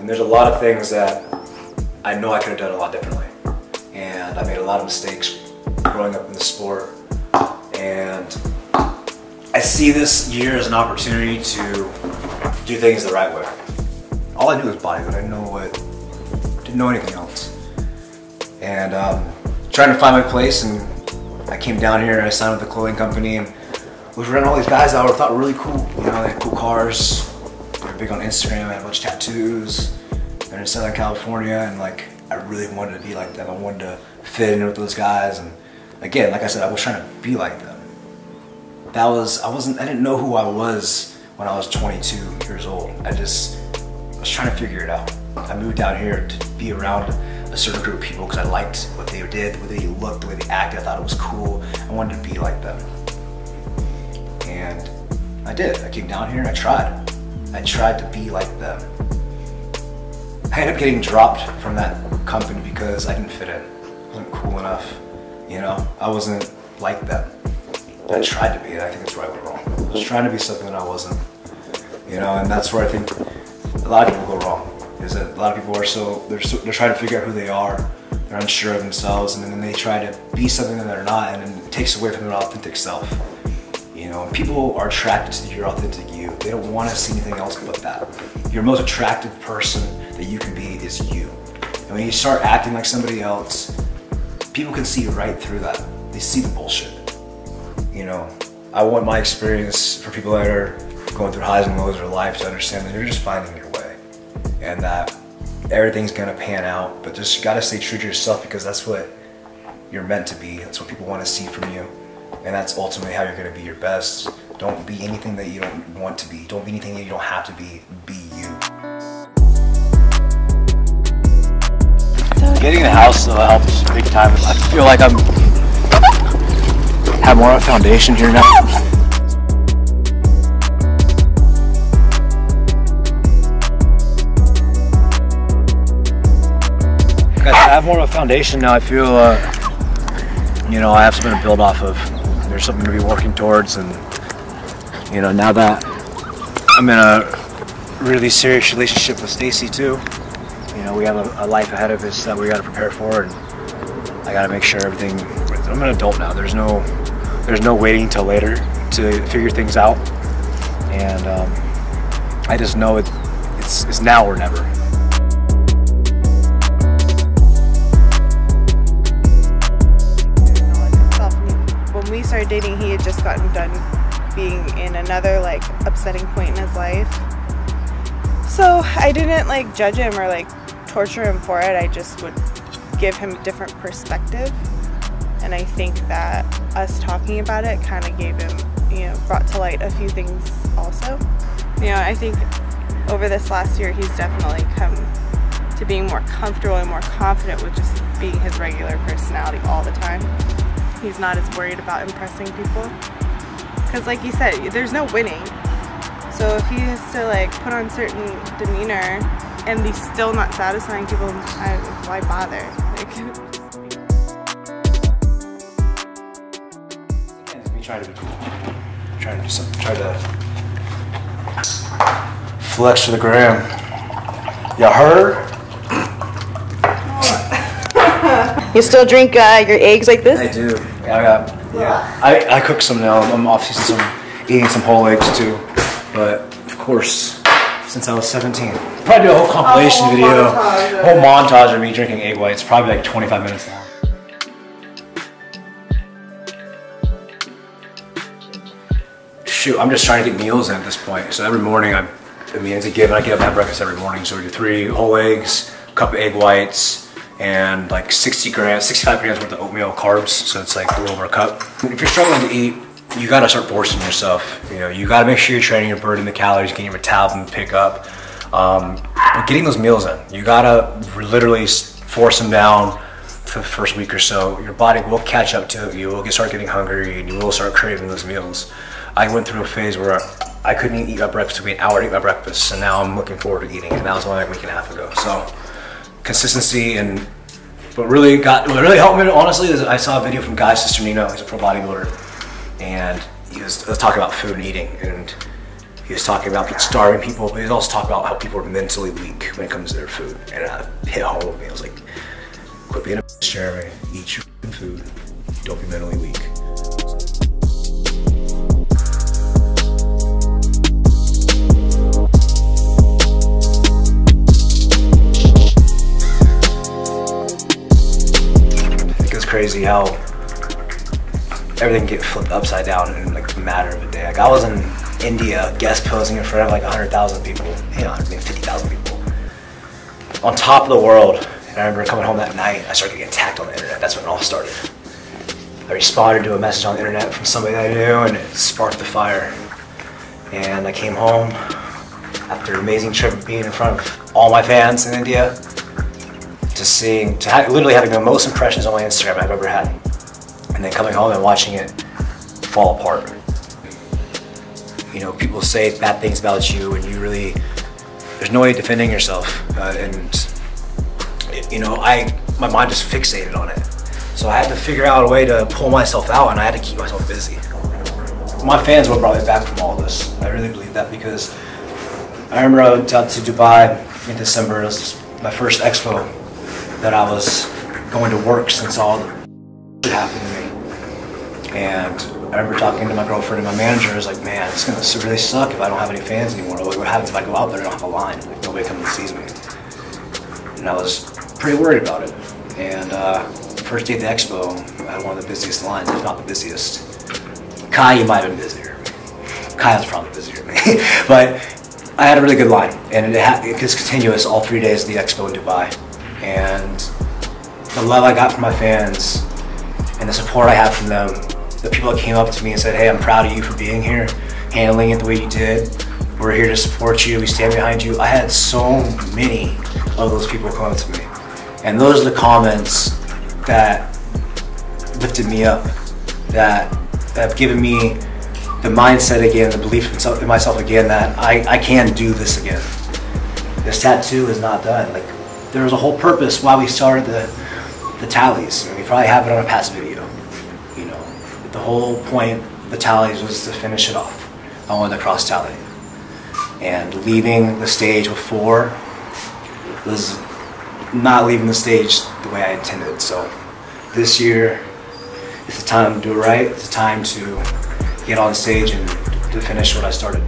And there's a lot of things that I know I could have done a lot differently. And I made a lot of mistakes growing up in the sport. And I see this year as an opportunity to do things the right way. All I knew was bodybuilding. I didn't know anything else. And trying to find my place, and I came down here and I signed with the clothing company and was around all these guys that I thought were really cool. You know, they had cool cars, they were big on Instagram, they had a bunch of tattoos. They're in Southern California, and like, I really wanted to be like them. I wanted to fit in with those guys, and again, like I said, I was trying to be like them. I didn't know who I was when I was 22 years old. I was trying to figure it out. I moved down here to be around a certain group of people because I liked what they did, the way they looked, the way they acted. I thought it was cool. I wanted to be like them. And I did. I came down here and I tried. I tried to be like them. I ended up getting dropped from that company because I didn't fit in. I wasn't cool enough. You know, I wasn't like them. I tried to be, and I think that's where I went wrong. I was trying to be something that I wasn't. You know, and that's where I think a lot of people go wrong. Is that a lot of people are they're trying to figure out who they are. They're unsure of themselves, and then they try to be something that they're not, and then it takes away from their authentic self. You know, people are attracted to your authentic you. They don't want to see anything else but that. Your most attractive person that you can be is you. And when you start acting like somebody else, people can see right through that. They see the bullshit. You know, I want my experience for people that are going through highs and lows of their life to understand that you're just finding your way. And that everything's gonna pan out, but just gotta stay true to yourself, because that's what you're meant to be. That's what people want to see from you. And that's ultimately how you're gonna be your best. Don't be anything that you don't want to be. Don't be anything that you don't have to be. Be you. Getting the house though helps big time. I feel like I'm have more of a foundation here now. I have more of a foundation now. I feel, you know, I have something to build off of. There's something to be working towards, and you know, now that I'm in a really serious relationship with Stacy too, you know, we have a life ahead of us that we got to prepare for, and I got to make sure everything. I'm an adult now. There's no waiting till later to figure things out, and I just know it's now or never. When we started dating, he had just gotten done being in another like upsetting point in his life. So I didn't like judge him or like torture him for it. I just would give him a different perspective. And I think that us talking about it kind of gave him, you know, brought to light a few things also. You know, I think over this last year, he's definitely come to being more comfortable and more confident with just being his regular personality all the time. He's not as worried about impressing people. Because like you said, there's no winning. So if he has to like put on certain demeanor and he's still not satisfying people, why bother? Like, Try to be cool. Try to do something. Try to flex for the gram. You heard? You still drink your eggs like this? I do. I cook some now. I'm obviously eating some whole eggs too. But of course, since I was 17, probably do a whole compilation video, whole montage of me drinking egg whites. Probably like 25 minutes long. Shoot, I'm just trying to get meals in at this point. So every morning, I get up and have breakfast every morning. So we do 3 whole eggs, a cup of egg whites, and like 65 grams worth of oatmeal carbs. So it's like a little over a cup. If you're struggling to eat, you gotta start forcing yourself. You know, you gotta make sure you're training, you're burning the calories, getting your metabolism to pick up. But getting those meals in, you gotta literally force them down for the first week or so. Your body will catch up to it. You will start getting hungry, and you will start craving those meals. I went through a phase where I couldn't even eat my breakfast. It took me an hour to eat my breakfast, and now I'm looking forward to eating it. And that was only like a week and a half ago. So consistency, and what really helped me, honestly, is I saw a video from Sister Nino. He's a pro bodybuilder, and he was talking about food and eating. And He was talking about starving people, but he was also talking about how people are mentally weak when it comes to their food. And it hit home with me. I was like, quit being a bitch, Jeremy. Eat your food. Don't be mentally weak. I think it's crazy how everything get flipped upside down in like a matter of a day. Like I was in India guest posing in front of like 100,000 people, you know, maybe 50,000 people on top of the world. And I remember coming home that night, I started getting attacked on the internet. That's when it all started. I responded to a message on the internet from somebody that I knew, and it sparked the fire. And I came home after an amazing trip of being in front of all my fans in India, literally having the most impressions on my Instagram I've ever had. And then coming home and watching it fall apart. You know, people say bad things about you, and there's no way of defending yourself. You know, my mind just fixated on it. So I had to figure out a way to pull myself out, and I had to keep myself busy. My fans were brought me back from all this. I really believe that, because I remember I went out to Dubai in December. It was my first expo that I was going to work since all the happened to me. And I remember talking to my girlfriend and my manager. I was like, man, it's gonna really suck if I don't have any fans anymore. What happens if I go out there and I don't have a line? Like, nobody comes and sees me. And I was pretty worried about it. And first day at the expo, I had one of the busiest lines, if not the busiest. Kai, you might have been busier. Kai was probably busier than me. But I had a really good line, and it was continuous all 3 days of the expo in Dubai. And the love I got from my fans and the support I had from them, the people that came up to me and said, hey, I'm proud of you for being here, handling it the way you did. We're here to support you, we stand behind you. I had so many of those people come up to me. And those are the comments that lifted me up, that have given me the mindset again, the belief in myself again, that I can do this again. This tattoo is not done. Like, there was a whole purpose why we started the tallies. And we probably have it on a past video. You know, the whole point of the tallies was to finish it off. I wanted the cross tally. And leaving the stage with 4 was not leaving the stage the way I intended. So this year, it's the time to do it right. It's the time to get on stage and to finish what I started.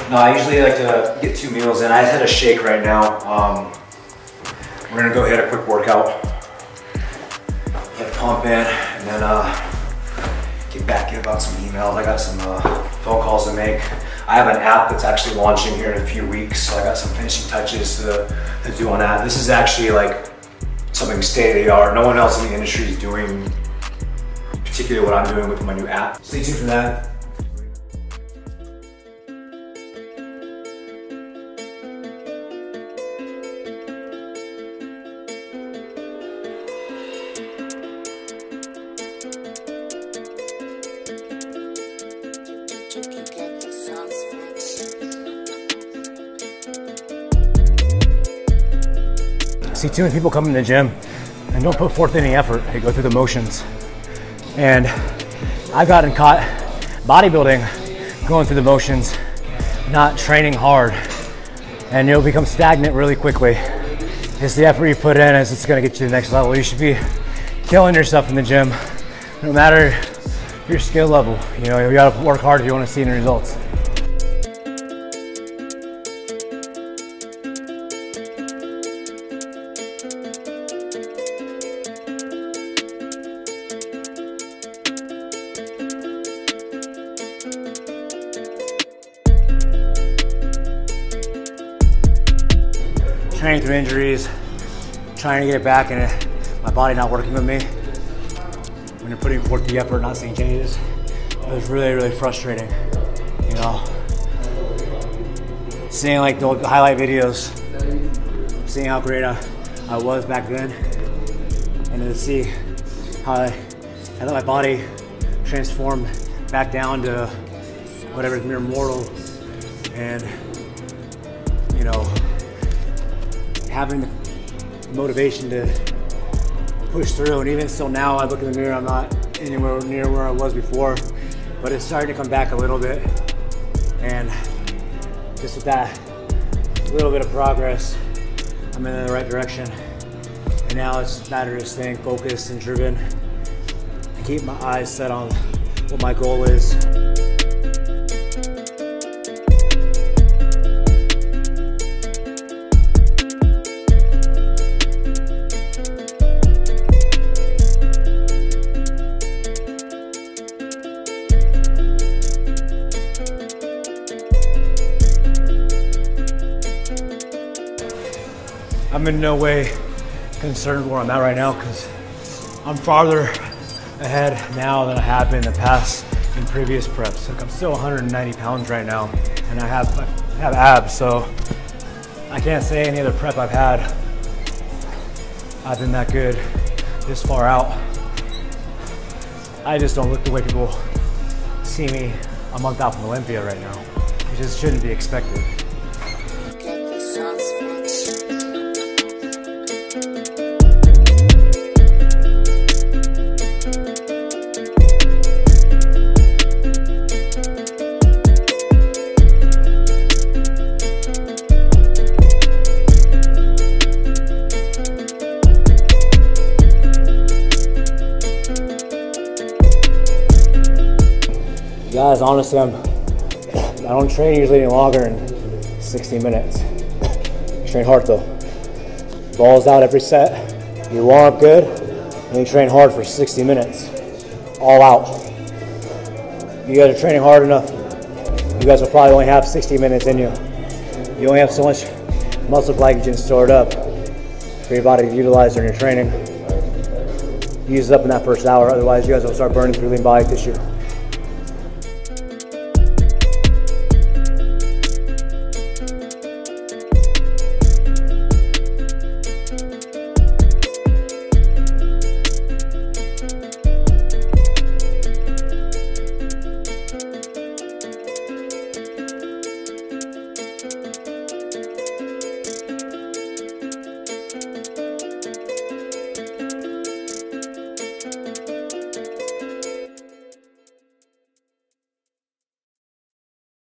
No, I usually like to get 2 meals in. I just had a shake right now. We're gonna go hit a quick workout, get a pump in, and then get back in about some emails. I got some phone calls to make. I have an app that's actually launching here in a few weeks, so I got some finishing touches to do on that. This is actually like something state of the art. No one else in the industry is doing particularly what I'm doing with my new app. Stay tuned for that. See too many people come in the gym and don't put forth any effort. They go through the motions. And I've gotten caught bodybuilding, going through the motions, not training hard. And you'll become stagnant really quickly. It's the effort you put in as it's gonna get you to the next level. You should be killing yourself in the gym, no matter your skill level. You know, you gotta work hard if you wanna see any results. Training through injuries, trying to get it back, and my body not working with me. When you're putting forth the effort, not seeing changes, it was really, really frustrating, you know. seeing like the old highlight videos, seeing how great I was back then, and to see how I let my body transform back down to whatever is mere mortal, and you know, having the motivation to push through. And even still now, I look in the mirror, I'm not anywhere near where I was before, but it's starting to come back a little bit. And just with that little bit of progress, I'm in the right direction. And now it's a matter of staying focused and driven and keep my eyes set on what my goal is. I'm in no way concerned where I'm at right now, because I'm farther ahead now than I have been in the past in previous preps. Like, I'm still 190 pounds right now, and I have abs, so I can't say any other prep I've had I've been that good this far out. I just don't look the way people see me a month out from Olympia right now. It just shouldn't be expected. Guys, honestly, I don't train usually any longer than 60 minutes. Train hard though. Balls out every set. You warm up good, and you train hard for 60 minutes. All out. You guys are training hard enough. You guys will probably only have 60 minutes in you. You only have so much muscle glycogen stored up for your body to utilize during your training. Use it up in that first hour, otherwise you guys will start burning through lean body tissue.